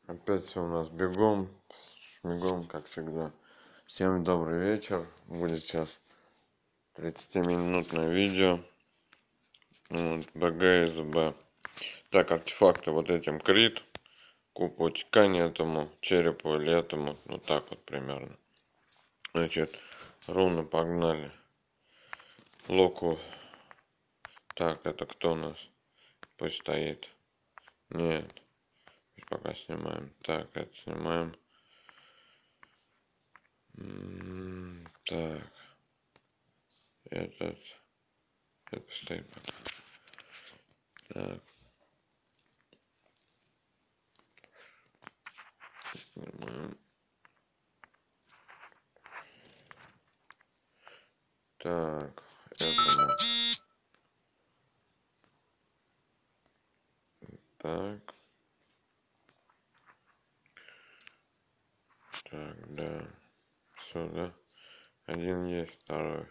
Опять все у нас бегом, как всегда. Всем добрый вечер. Будет сейчас 30-минутное видео. Вот, БГ. Так, артефакты вот этим крит. Куб утекания этому черепу или этому. Вот так вот примерно. Значит, руны погнали. Локу. Так, это кто у нас? Пусть стоит. Нет. Пока снимаем. Так, это снимаем. Так. Это стоит пока. Так. Снимаем. Так. Это так. Так, да. Все, да. Один есть, второй.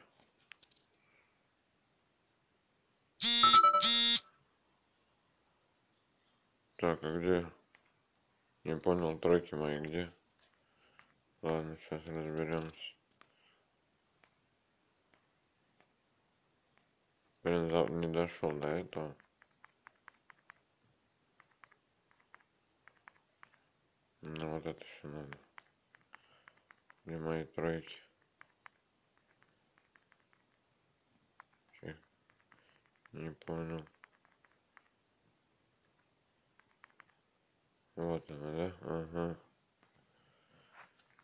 Так, а где? Не понял, тройки мои где? Ладно, сейчас разберемся. Блин, не дошел до этого. Ну вот это еще надо. Где мои тройки? Не понял. Вот она, да? Ага.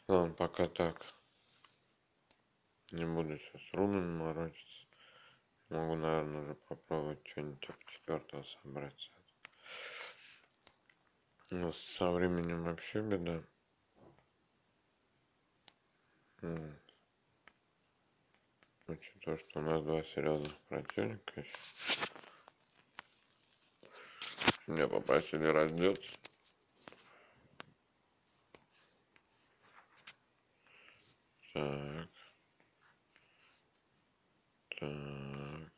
Ладно, пока так. Не буду сейчас рунами морочиться. Могу, наверное, уже попробовать что-нибудь типа четвертого собрать. У нас со временем вообще беда. Учитывая, что у нас два серьезных противника еще. Меня попросили раздеться. Так. Так.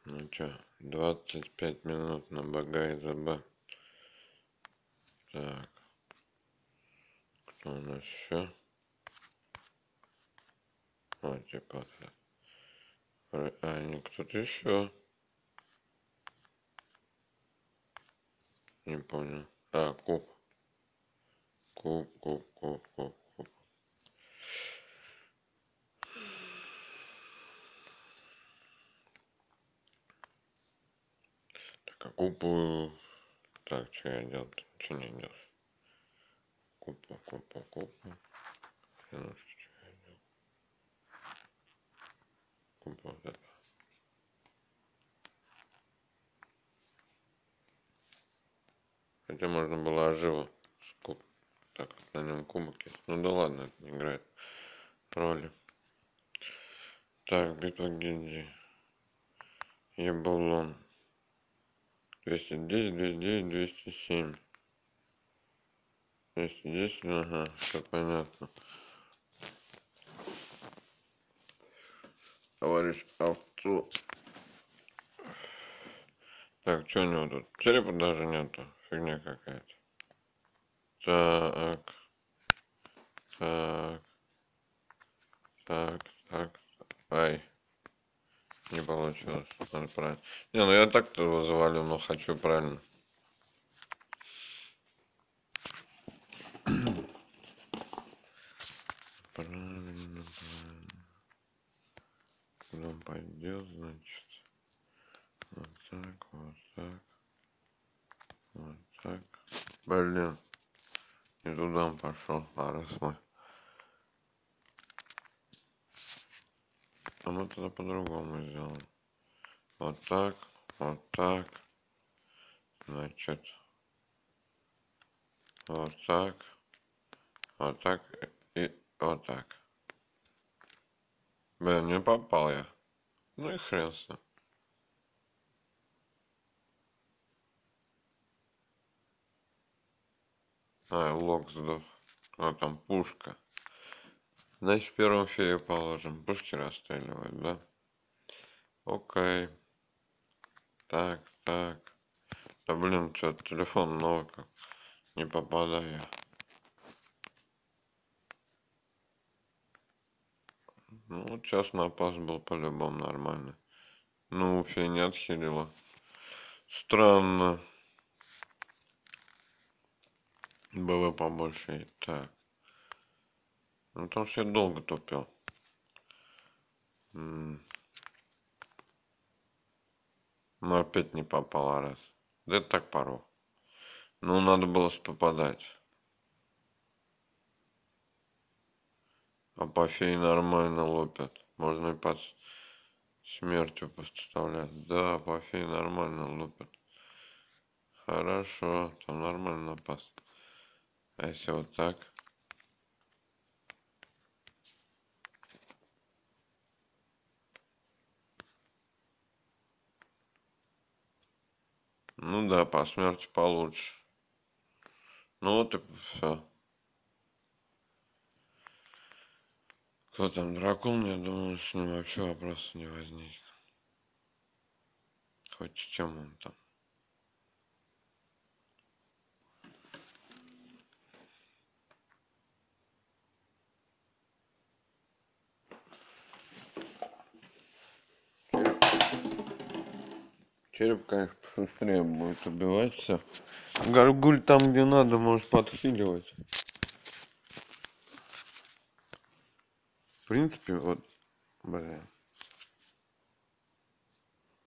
Ну чё, 25 минут на БГ и ЗБ. Так. Кто у нас еще? Вот, типа. А, не кто-то еще. Не понял. А, куб. Куб. Так, а куб... Так, что я делал-то? Что не делал? Купа. Хренушки, что я делал? Купа вот это. Хотя можно было оживо. Куб. Так, на нем кубок есть. Ну да ладно, это не играет роли. Так, битва гильдии. Ебалон. 210, 209, 207. 210, ага, все понятно. Товарищ овцу. Так, что у него тут? Черепа даже нету. Фигня какая-то. Так. Ай, не получилось. Надо правильно. Не, ну я так-то его завалю, но хочу правильно. Правильно. Куда пойдет, значит. Вот так. Вот так. Блин. Не туда он пошел. Ладно, смотри. А мы тогда по-другому сделаем. Вот так. Значит. Вот так. И вот так. Блин, не попал я. Ну и хрен с ним. А, лог сдох. А, там пушка. Значит, первым фею положим. Пушки расстреливают, да? Окей. Так, так. Да блин, что-то телефон новый как. Не попадаю. Ну вот сейчас напас был по-любому нормально. Ну, фигня отхилила. Странно. Было побольше. Так. Ну там все долго тупил. Ну опять не попало раз. Да это так порог. Ну надо было попадать. А по фее нормально лопят. Можно и под смертью поставлять. Да, по фее нормально лопят. Хорошо, там нормально напас. А если вот так? Ну да, по смерти получше. Ну вот и все. Кто там, дракон? Я думаю, с ним вообще вопроса не возникнет. Хоть с чем он там. Череп, конечно, быстрее будет убивать все. Гаргуль там, где надо, может подхиливать. В принципе, вот, блин.